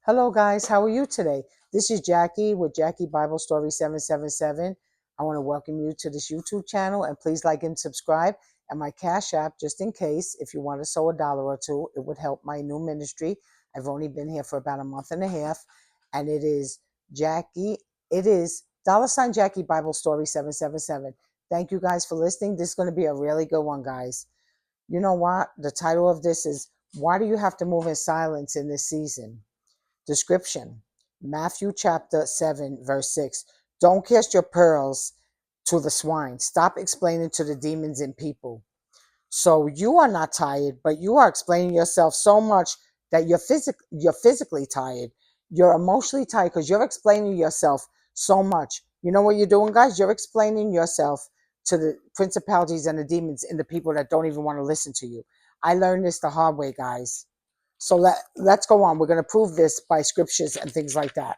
Hello, guys. How are you today? This is Jackie with Jackie Bible Story 777. I want to welcome you to this YouTube channel, and please like and subscribe. And my Cash App, just in case, if you want to sow $1 or two, it would help my new ministry. I've only been here for about a month and a half, and it is Jackie. It is $ Jackie Bible Story 777. Thank you guys for listening. This is going to be a really good one, guys. You know what? The title of this is "Why Do You Have to Move in Silence in This Season?" Description: Matthew chapter 7, verse 6. Don't cast your pearls to the swine. Stop explaining to the demons and people. So you are not tired, but you are explaining yourself so much that you're physically tired. You're emotionally tired because you're explaining yourself so much. You know what you're doing, guys? You're explaining yourself to the principalities and the demons and the people that don't even want to listen to you. I learned this the hard way, guys. So let's go on. We're going to prove this by scriptures and things like that.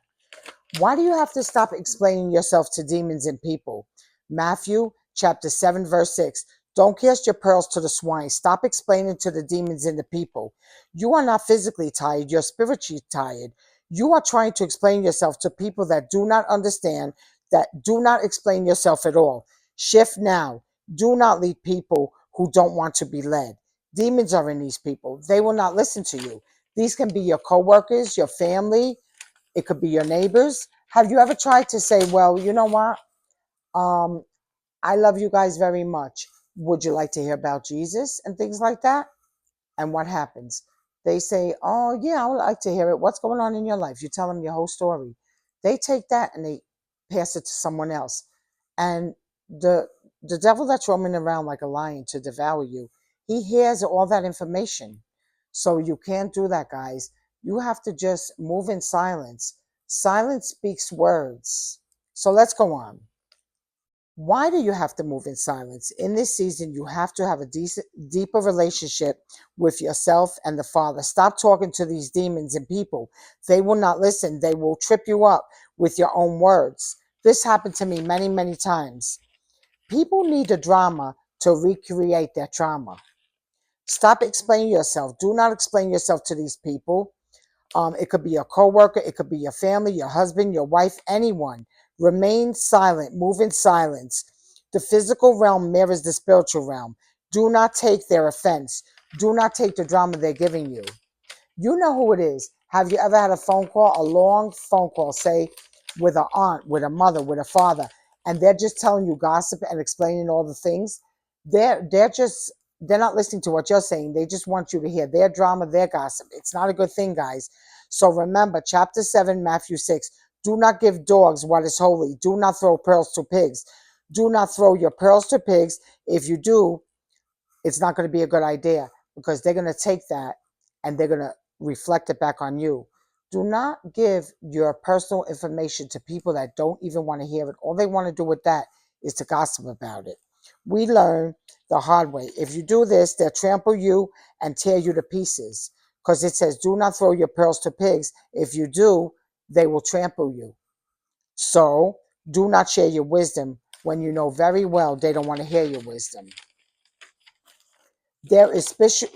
Why do you have to stop explaining yourself to demons and people? Matthew chapter 7, verse 6. Don't cast your pearls to the swine. Stop explaining to the demons and the people. You are not physically tired. You're spiritually tired. You are trying to explain yourself to people that do not understand, that do not explain yourself at all. Shift now. Do not lead people who don't want to be led. Demons are in these people. They will not listen to you. These can be your coworkers, your family. It could be your neighbors. Have you ever tried to say, well, you know what? Um, I love you guys very much. Would you like to hear about Jesus and things like that? And what happens? They say, oh, yeah, I would like to hear it. What's going on in your life? You tell them your whole story. They take that and they pass it to someone else. And the the devil that's roaming around like a lion to devour you, he hears all that information. So you can't do that, guys. You have to just move in silence. Silence speaks words. So let's go on. Why do you have to move in silence? In this season, you have to have a deeper relationship with yourself and the Father. Stop talking to these demons and people. They will not listen. They will trip you up with your own words. This happened to me many, many times. People need the drama to recreate their trauma. Stop explaining yourself. Do not explain yourself to these people. It could be your coworker, it could be your family, your husband, your wife, anyone. Remain silent. Move in silence. The physical realm mirrors the spiritual realm. Do not take their offense. Do not take the drama they're giving you. You know who it is. Have you ever had a phone call, a long phone call, say with an aunt, with a mother, with a father, and they're just telling you gossip and explaining all the things? They're not listening to what you're saying. They just want you to hear their drama, their gossip. It's not a good thing, guys. So remember, chapter 7, Matthew 6. Do not give dogs what is holy. Do not throw pearls to pigs. Do not throw your pearls to pigs. If you do, it's not going to be a good idea because they're going to take that and they're going to reflect it back on you. Do not give your personal information to people that don't even want to hear it. All they want to do with that is to gossip about it. We learn the hard way. If you do this, they'll trample you and tear you to pieces because it says, do not throw your pearls to pigs. If you do, they will trample you. So do not share your wisdom when you know very well they don't want to hear your wisdom. There is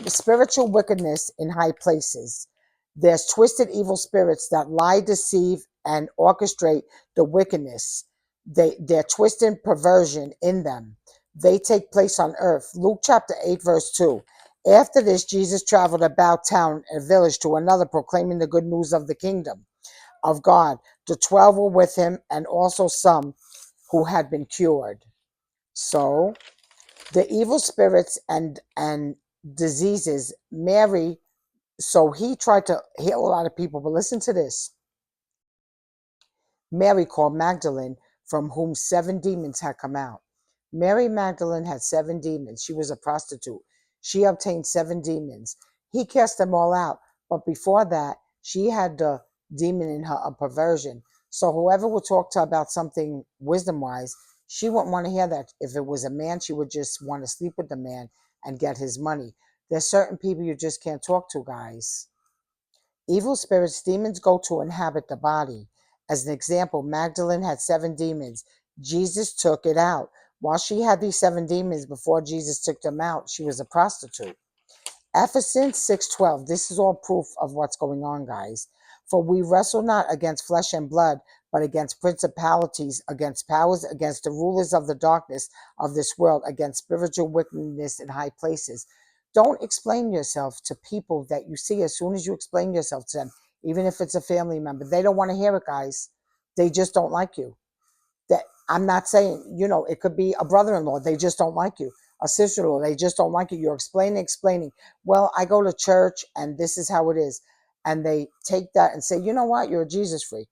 spiritual wickedness in high places. There's twisted evil spirits that lie, deceive, and orchestrate the wickedness. They're twisted perversion in them. They take place on earth. Luke chapter 8, verse 2. After this, Jesus traveled about town and village to another, proclaiming the good news of the kingdom of God. The 12 were with him, and also some who had been cured. So the evil spirits and diseases, Mary, so he tried to heal a lot of people, but listen to this. Mary called Magdalene, from whom 7 demons had come out. Mary Magdalene had 7 demons. She was a prostitute. She obtained 7 demons. He cast them all out, but before that, she had the demon in her of perversion. So whoever would talk to her about something wisdom-wise, she wouldn't want to hear that. If it was a man, she would just want to sleep with the man and get his money. There's certain people you just can't talk to, guys. Evil spirits, demons go to inhabit the body. As an example, Magdalene had 7 demons. Jesus took it out. While she had these 7 demons, before Jesus took them out, she was a prostitute. Ephesians 6:12. This is all proof of what's going on, guys. For we wrestle not against flesh and blood, but against principalities, against powers, against the rulers of the darkness of this world, against spiritual wickedness in high places. Don't explain yourself to people that you see. As soon as you explain yourself to them, even if it's a family member, they don't want to hear it, guys. They just don't like you. That I'm not saying, it could be a brother-in-law, they just don't like you. A sister-in-law, they just don't like you. You're explaining. Well, I go to church and this is how it is. And they take that and say, you know what? You're a Jesus freak.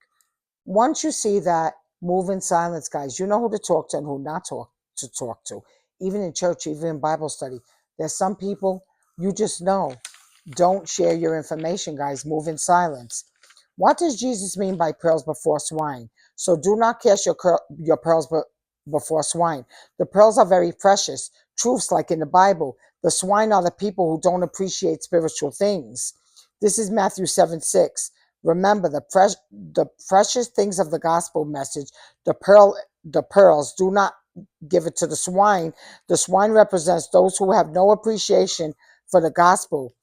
Once you see that, move in silence, guys. You know who to talk to and who not to talk to. Even in church, even in Bible study. There's some people you just know. Don't share your information, guys. Move in silence. What does Jesus mean by pearls before swine? So do not cast your pearls before swine. The pearls are very precious. Truths like in the Bible. The swine are the people who don't appreciate spiritual things. This is Matthew 7:6. Remember the precious things of the gospel message. The pearls. Do not give it to the swine. The swine represents those who have no appreciation for the gospel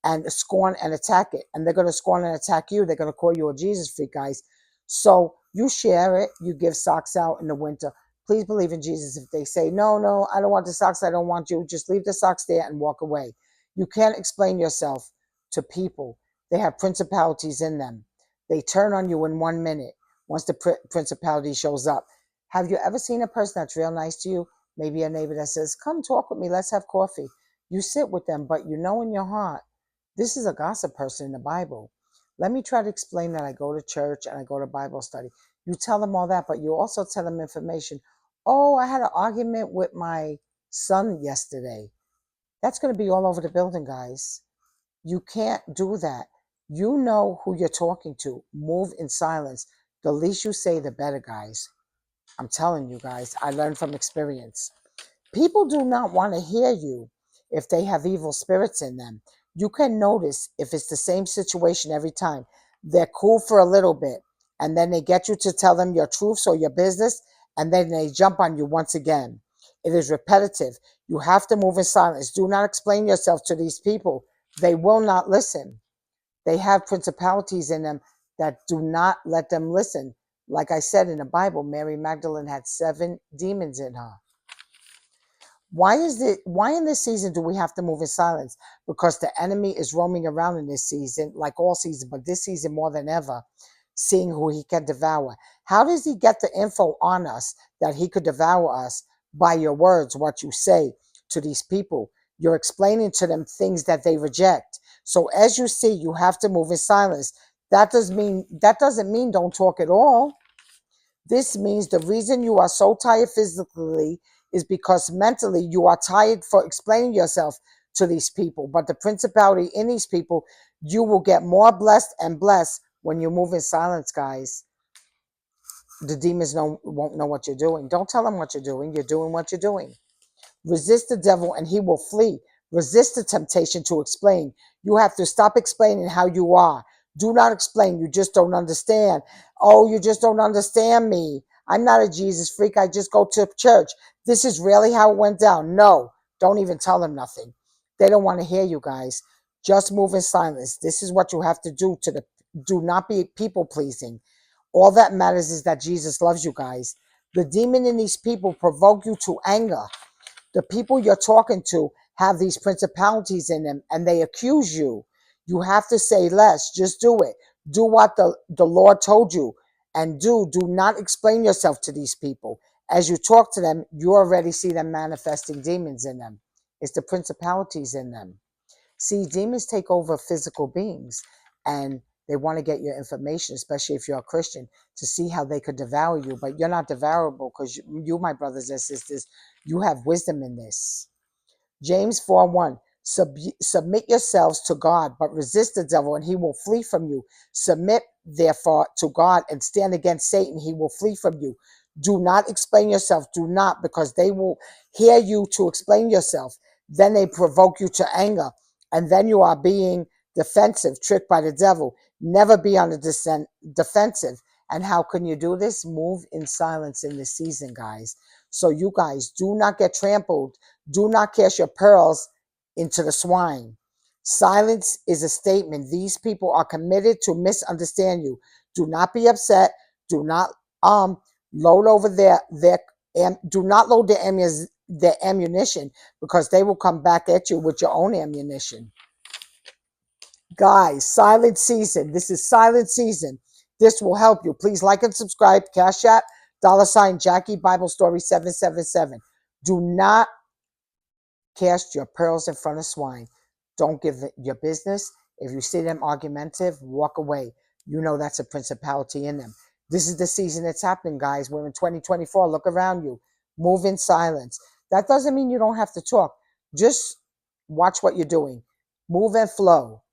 and scorn and attack it. And they're going to scorn and attack you. They're going to call you a Jesus freak, guys. So you share it. You give socks out in the winter. Please believe in Jesus. If they say, no, I don't want the socks, I don't want you, just leave the socks there and walk away. You can't explain yourself to people. They have principalities in them. They turn on you in 1 minute once the principality shows up. Have you ever seen a person that's real nice to you? Maybe a neighbor that says, come talk with me, let's have coffee. You sit with them, but you know in your heart, this is a gossip person in the Bible. Let me try to explain that I go to church and I go to Bible study. You tell them all that, but you also tell them information. Oh, I had an argument with my son yesterday. That's going to be all over the building, guys. You can't do that. You know who you're talking to. Move in silence. The least you say, the better, guys. I'm telling you, guys. I learned from experience. People do not want to hear you if they have evil spirits in them. You can notice if it's the same situation every time. They're cool for a little bit, and then they get you to tell them your truths or your business, and then they jump on you once again. It is repetitive. You have to move in silence. Do not explain yourself to these people. They will not listen. They have principalities in them that do not let them listen. Like I said in the Bible, Mary Magdalene had 7 demons in her. Why in this season do we have to move in silence? Because the enemy is roaming around in this season, like all seasons, but this season more than ever, seeing who he can devour. How does he get the info on us that he could devour us? By your words, what you say to these people. You're explaining to them things that they reject. So as you see, you have to move in silence. That doesn't mean don't talk at all. This means the reason you are so tired physically is because mentally you are tired for explaining yourself to these people. But the principality in these people, you will get more blessed and blessed when you move in silence, guys. The demons won't know what you're doing. Don't tell them what you're doing. You're doing what you're doing. Resist the devil and he will flee. Resist the temptation to explain. You have to stop explaining how you are. Do not explain. You just don't understand. Oh, you just don't understand me. I'm not a Jesus freak. I just go to church. This is really how it went down. No, don't even tell them nothing. They don't want to hear you, guys. Just move in silence. This is what you have to do do not be people pleasing. All that matters is that Jesus loves you, guys. The demon in these people provoke you to anger. The people you're talking to have these principalities in them and they accuse you. You have to say less. Just do it. Do what the Lord told you. And do not explain yourself to these people. As you talk to them, you already see them manifesting demons in them. It's the principalities in them. See, demons take over physical beings and they want to get your information, especially if you're a Christian, to see how they could devour you. But you're not devourable because you, my brothers and sisters, you have wisdom in this. James 4:1. Submit yourselves to God, but resist the devil, and he will flee from you. Submit, therefore, to God and stand against Satan. He will flee from you. Do not explain yourself. Do not, because they will hear you to explain yourself. Then they provoke you to anger, and then you are being defensive, tricked by the devil. Never be on the defensive. And how can you do this? Move in silence in this season, guys. So you guys do not get trampled. Do not cast your pearls into the swine. Silence is a statement. These people are committed to misunderstand you. Do not be upset. Do not load over do not load their ammunition, because they will come back at you with your own ammunition. Guys, silent season. This is silent season. This will help you. Please like and subscribe. Cash App, $ Jackie Bible Story 777. Do not cast your pearls in front of swine. Don't give your business. If you see them argumentative, walk away. You know that's a principality in them. This is the season it's happening, guys. We're in 2024. Look around you. Move in silence. That doesn't mean you don't have to talk. Just watch what you're doing. Move and flow,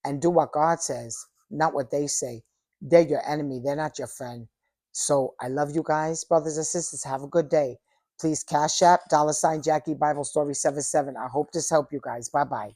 and do what God says, not what they say. They're your enemy. They're not your friend. So I love you guys, brothers and sisters. Have a good day. Please Cash App, $ Jackie Bible Story 77. I hope this helped you guys. Bye-bye.